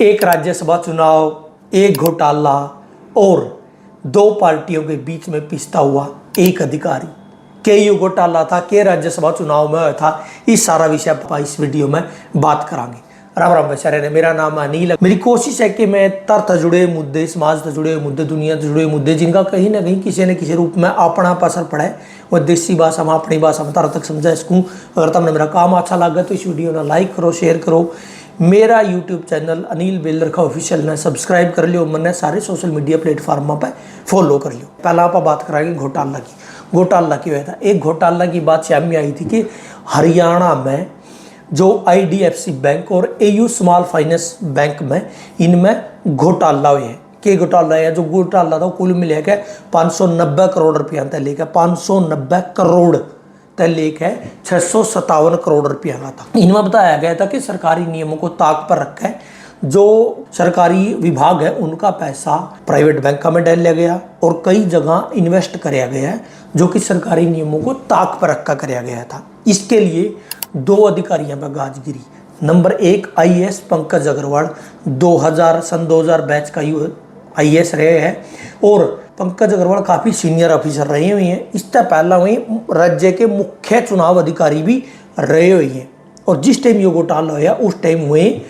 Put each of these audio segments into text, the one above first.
एक राज्यसभा चुनाव, एक घोटाला और दो पार्टियों के बीच में पिसता हुआ एक अधिकारी। के यू घोटाला था, के राज्यसभा चुनाव में हुआ था, इस सारा विषय पर इस वीडियो में बात करांगे। राम राम बेचारे ने, मेरा नाम अनिल है। मेरी कोशिश है कि मैं तर जुड़े मुद्दे, समाज से जुड़े मुद्दे, दुनिया से जुड़े मुद्दे, जिनका कहीं ना कहीं किसी न किसी रूप में अपना असर पड़ा है, वो देसी भाषा में, अपनी भाषा में तर तक समझा सकूँ। अगर तुमने मेरा काम अच्छा लगा तो इस वीडियो ने लाइक करो, शेयर करो। मेरा यूट्यूब चैनल अनिल बेलर का ऑफिशियल ने सब्सक्राइब कर लियो, मैंने सारे सोशल मीडिया प्लेटफॉर्म पर फॉलो कर लियो। पहला आप बात कराएंगे घोटाला की। घोटाला क्यों हुआ था? एक घोटाला की बात सामने आई थी कि हरियाणा में जो IDFC बैंक और AU स्मॉल फाइनेंस बैंक में, इनमें घोटाला हुए हैं। के घोटाला है? जो घोटाला था कुल मिला के 590 करोड़ रुपया तय लेकर, 590 करोड़ तय लेकर 657 करोड़ रुपया का था। इनमें बताया गया था कि सरकारी नियमों को ताक पर रखा है, जो सरकारी विभाग है उनका पैसा प्राइवेट बैंकों में डाल लिया गया और कई जगह इन्वेस्ट कराया गया है, जो कि सरकारी नियमों को ताक पर रखा कराया गया था। इसके लिए दो अधिकारियों पर गाज गिरी। Number 1 IAS Pankaj Agarwal, 2000 batch का IAS रहे हैं और पंकज अग्रवाल काफ़ी सीनियर ऑफिसर रहे हुए हैं। इससे पहला वही राज्य के मुख्य चुनाव अधिकारी भी रहे हुए हैं। और जिस टाइम ये घोटाला हुआ उस टाइम वे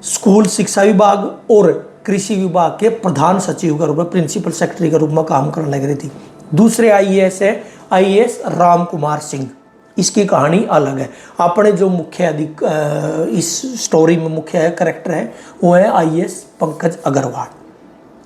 स्कूल शिक्षा विभाग और कृषि विभाग के प्रधान सचिव के रूप में, प्रिंसिपल सेक्रेटरी के रूप में काम करने लग रही थी। दूसरे IAS है IAS राम कुमार सिंह। इसकी कहानी अलग है। अपने जो मुख्य इस स्टोरी में मुख्य कैरेक्टर है वो है IAS पंकज अग्रवाल।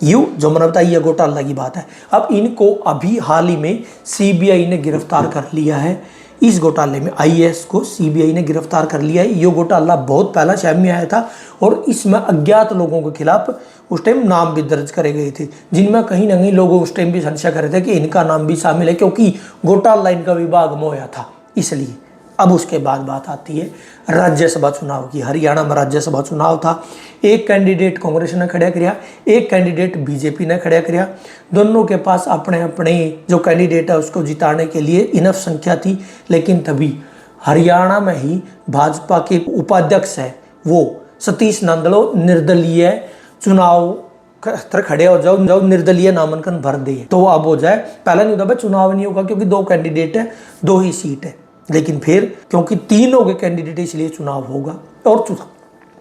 यू जो मैंने बताया ये घोटाला की बात है। अब इनको अभी हाल ही में CBI ने गिरफ्तार कर लिया है। इस घोटाले में IAS को CBI ने गिरफ्तार कर लिया है। ये घोटाला बहुत पहला सामने आया था और इसमें अज्ञात लोगों के खिलाफ उस टाइम नाम भी दर्ज करे गए थे, जिनमें कहीं ना कहीं लोग उस टाइम भी संशय कर रहे थे कि इनका नाम भी शामिल है, क्योंकि घोटाला इनका विभाग में होया था इसलिए। अब उसके बाद बात आती है राज्यसभा चुनाव की। हरियाणा में राज्यसभा चुनाव था। एक कैंडिडेट कांग्रेस ने खड़ा किया, एक कैंडिडेट BJP ने खड़ा किया। दोनों के पास अपने अपने जो कैंडिडेट है उसको जिताने के लिए इनफ संख्या थी, लेकिन तभी हरियाणा में ही भाजपा के उपाध्यक्ष है वो सतीश नांदलो निर्दलीय चुनाव खड़े हो जाओ, जब निर्दलीय नामांकन भर दे तो अब हो जाए। पहला नहीं होता चुनाव नहीं होगा क्योंकि दो कैंडिडेट है, दो ही सीट है, लेकिन फिर क्योंकि तीनों के कैंडिडेट इसलिए चुनाव होगा और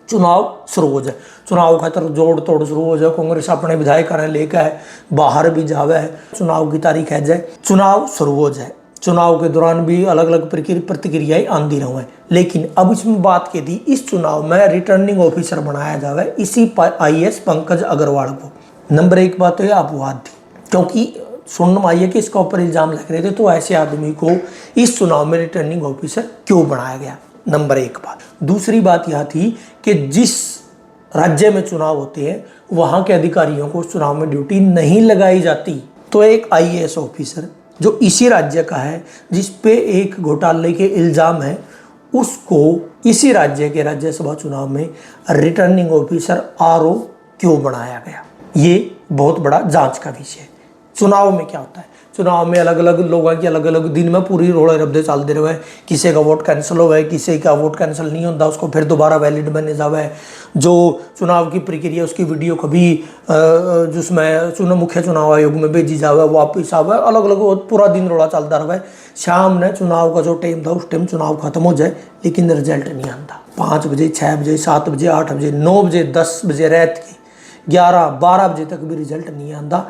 चुनाव शुरू हो जाए। चुनाव खातर जोड़ तोड़ शुरू हो जाए। कांग्रेस अपने विधायक लेकर है, बाहर भी जावे है, चुनाव की तारीख है जाए, चुनाव शुरू हो जाए। चुनाव के दौरान भी अलग अलग प्रतिक्रियाएं आंदी रही हैं, लेकिन अब इसमें बात की थी इस चुनाव में रिटर्निंग ऑफिसर बनाया जावे इसी IAS पंकज अग्रवाल को। नंबर 1 बात तो यह अपवाद थी, क्योंकि सुनने में आई है कि इसका ऊपर इल्जाम लग रहे थे, तो ऐसे आदमी को इस चुनाव में रिटर्निंग ऑफिसर क्यों बनाया गया? नंबर 1 बात। दूसरी बात यह थी कि जिस राज्य में चुनाव होते हैं वहां के अधिकारियों को उस चुनाव में ड्यूटी नहीं लगाई जाती। तो एक IAS ऑफिसर जो इसी राज्य का है, जिस पे एक घोटाले के इल्जाम है, उसको इसी राज्य के राज्यसभा चुनाव में रिटर्निंग ऑफिसर RO क्यों बनाया गया? ये बहुत बड़ा जांच का विषय है। चुनाव में क्या होता है? चुनाव में अलग अलग लोगों की अलग अलग दिन में पूरी रोड़े रब्दे चलते रहे। किसी का वोट कैंसिल हो, किसी का वोट कैंसिल नहीं होता, उसको फिर दोबारा वैलिड बने जावे। जो चुनाव की प्रक्रिया उसकी वीडियो कभी जिसमें मुख्य चुनाव आयोग में भेजी जावे, वापिस आवे, अलग अलग पूरा दिन रोड़ा चलता रहे। शाम ने चुनाव का जो टाइम था उस टाइम चुनाव खत्म हो जाए, लेकिन रिजल्ट नहीं आता। 5 बजे, 6 बजे, 7 बजे, 8 बजे, 9 बजे, 10 बजे, रात के 11-12 बजे तक भी रिजल्ट नहीं आता।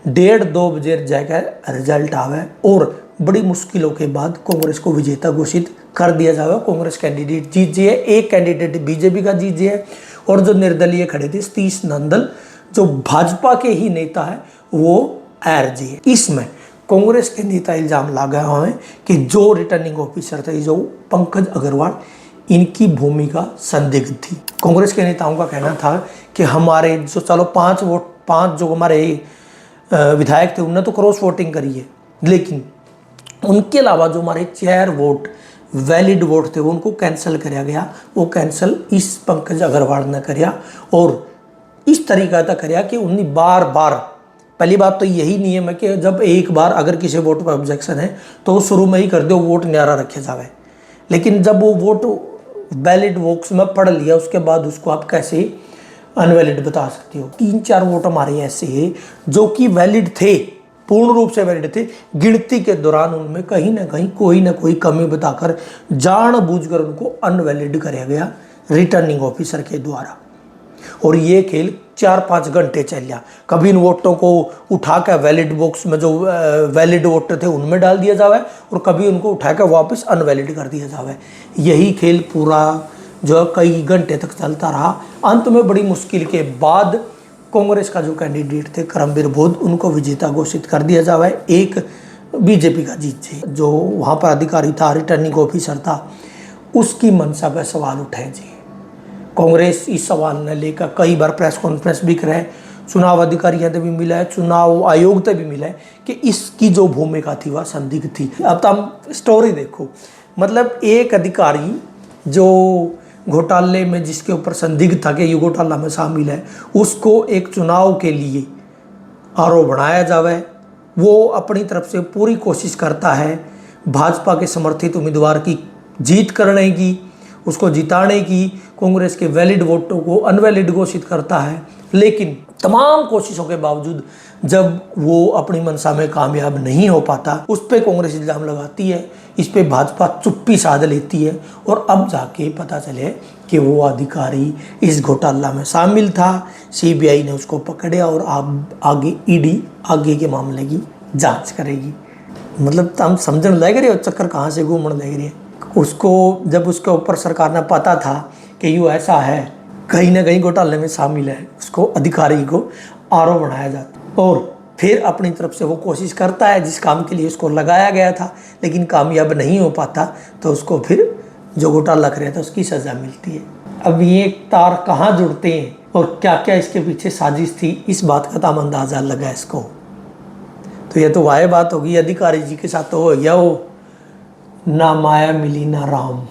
1:30-2 बजे जाकर रिजल्ट आवे और बड़ी मुश्किलों के बाद कांग्रेस को विजेता घोषित कर दिया जाए। कांग्रेस कैंडिडेट जीत जाए, एक कैंडिडेट BJP का जीत जाए और जो निर्दलीय खड़े थे सतीश नांदल जो भाजपा के ही नेता है वो हार जाए। इसमें कांग्रेस के नेता इल्जाम लगा हुआ है कि जो रिटर्निंग ऑफिसर थे जो पंकज अग्रवाल, इनकी भूमिका संदिग्ध थी। कांग्रेस के नेताओं का कहना था कि हमारे जो 5 जो हमारे विधायक थे उन्होंने तो क्रॉस वोटिंग करी है, लेकिन उनके अलावा जो हमारे 4 वोट वैलिड वोट थे उनको कैंसिल कराया गया। वो कैंसिल इस पंकज अग्रवाल ने कराया और इस तरीका था कराया कि उन्हें बार बार, पहली बात तो यही नियम है कि जब एक बार अगर किसी वोट पर ऑब्जेक्शन है तो वो शुरू में ही कर दो, वोट न्यारा रखे जावे। लेकिन जब वो वोट वैलिड बॉक्स में पढ़ लिया उसके बाद उसको आप कैसे अनवैलिड बता सकते हो। 3-4 वोट हमारे ऐसे हैं जो कि वैलिड थे, पूर्ण रूप से वैलिड थे। गिनती के दौरान उनमें कहीं ना कोई कमी बताकर जानबूझकर उनको अनवैलिड कराया गया रिटर्निंग ऑफिसर के द्वारा। और ये खेल 4-5 घंटे चल गया। कभी इन वोटों को उठाकर वैलिड बॉक्स में जो वैलिड वोटर थे उनमें डाल दिया जावे और कभी उनको उठाकर वापस अनवैलिड कर दिया जावे। यही खेल पूरा जो कई घंटे तक चलता रहा। अंत में बड़ी मुश्किल के बाद कांग्रेस का जो कैंडिडेट थे करमवीर बोध, उनको विजेता घोषित कर दिया जावे एक बीजेपी का जीत से। जो वहाँ पर अधिकारी था, रिटर्निंग ऑफिसर था, उसकी मंशा पर सवाल उठाए जी। कांग्रेस इस सवाल ने लेकर कई बार प्रेस कॉन्फ्रेंस भी कराए, चुनाव अधिकारियों से भी मिला है, चुनाव आयोग से भी मिला है कि इसकी जो भूमिका थी वह संदिग्ध थी। अब तो हम स्टोरी देखो, मतलब एक अधिकारी जो घोटाले में जिसके ऊपर संदिग्ध था कि ये घोटाला में शामिल है, उसको एक चुनाव के लिए आरोप बनाया जावे। वो अपनी तरफ से पूरी कोशिश करता है भाजपा के समर्थित उम्मीदवार की जीत करने की, उसको जिताने की, कांग्रेस के वैलिड वोटों को अनवैलिड घोषित करता है। लेकिन तमाम कोशिशों के बावजूद जब वो अपनी मंशा में कामयाब नहीं हो पाता, उस पर कांग्रेस इल्ज़ाम लगाती है, इस पे भाजपा चुप्पी साध लेती है और अब जाके पता चले कि वो अधिकारी इस घोटाला में शामिल था। सीबीआई ने उसको पकड़ा और अब आगे ईडी आगे के मामले की जांच करेगी। मतलब हम समझने लग रहे हो चक्कर कहाँ से घूमने लग रही है। उसको जब उसके ऊपर सरकार ने पता था कि यूँ ऐसा है, कहीं ना कहीं घोटाले में शामिल है, उसको अधिकारी को आरोप बनाया जाता और फिर अपनी तरफ से वो कोशिश करता है जिस काम के लिए उसको लगाया गया था, लेकिन कामयाब नहीं हो पाता, तो उसको फिर जो घोटाला कर रहा था उसकी सज़ा मिलती है। अब ये तार कहाँ जुड़ते हैं और क्या क्या इसके पीछे साजिश थी, इस बात का तो हम अंदाज़ा लगा इसको। तो ये तो वाह बात होगी, अधिकारी जी के साथ तो हो गया वो ना माया मिली ना राम।